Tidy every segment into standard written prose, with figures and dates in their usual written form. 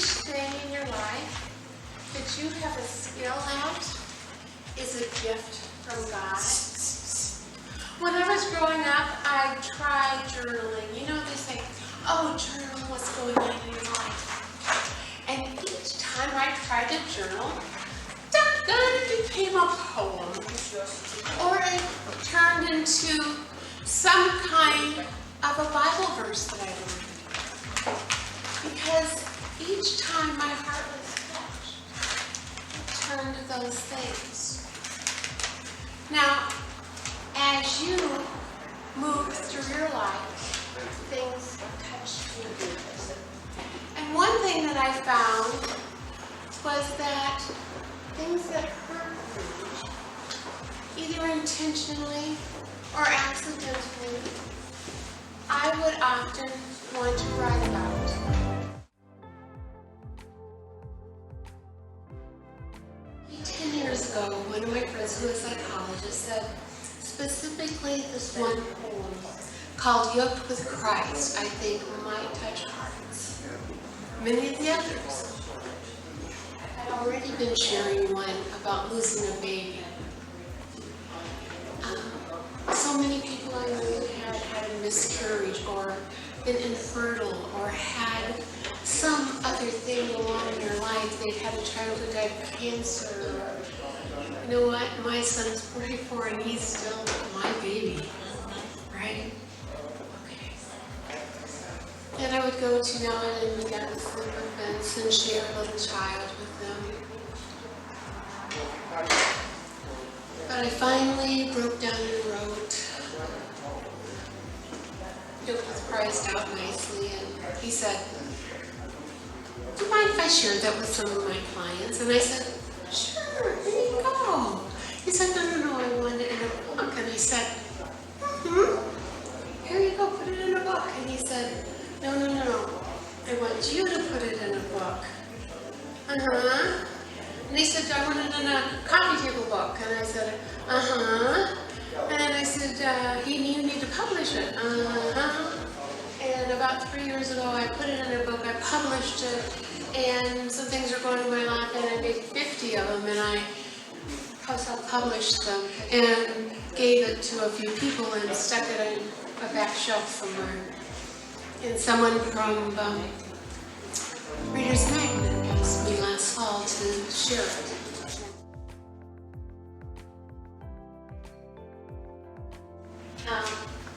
each thing in your life that you have a skill at is a gift from God. When I was growing up, I tried journaling. You know, they say, oh, journal what's going on in your life. And each time I tried to journal, it became a poem. Or it turned into some kind of a Bible verse that I learned. Because each time my heart was touched, it turned to those things. Now, as you move through your life, things touch you. And one thing that I found was that things that hurt me, either intentionally or accidentally, I would often want to write about. Maybe 10 years ago, one of my friends who is a psychologist said, specifically this one poem called Yoked With Christ, I think might touch hearts. Many of the others. I'd already been sharing one about losing a baby. So many people I knew had a miscarriage or been infertile or had some other thing go on in their life. They'd had a child who died of cancer. You know what? My son's 44 and he's still my baby, right? Okay. And I would go to now and again with events and share a little child with them. But I finally broke down and wrote Yoked With Christ out nicely, and he said, do you mind if I shared that with some of my clients? And I said, sure, here you go. He said, no, I want it in a book. And I said, here you go, put it in a book. And he said, no, I want you to put it in a book. And he said, I want it in a coffee table book. And I said, And I said, you need to publish it. And about 3 years ago, I put it in a book, I published it, and some things are going in my life, and I made 50 of them, and I self-published them, and gave it to a few people, and stuck it on a back shelf somewhere. And someone from ReadersMagnet asked me last fall to share it.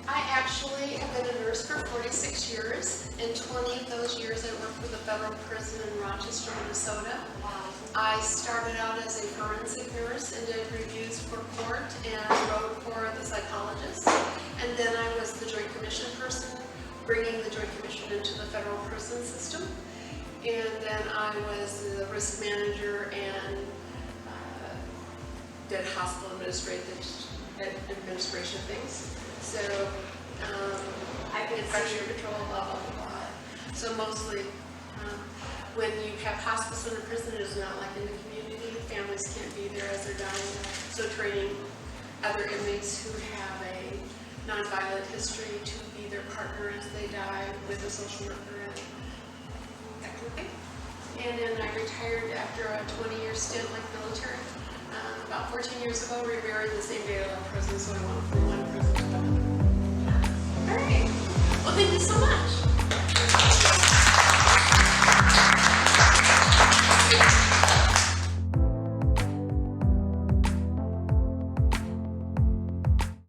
I actually have been a nurse for 46 years. In 20 of those years, I worked for the federal prison in Rochester, Minnesota. I started out as a forensic nurse and did reviews for court and wrote for the psychologist. And then I was the Joint Commission person, bringing the Joint Commission into the federal prison system. And then I was the risk manager and did hospital administration things. So I did pressure control, blah, blah, blah. So mostly when you have hospice in a prison, it's not like in the community. Families can't be there as they're dying. So training other inmates who have a nonviolent history to be their partner as they die with a social worker and that kind of thing. And then I retired after a 20-year stint like military. About 14 years ago, we remarried the same day I left prison, so I wanted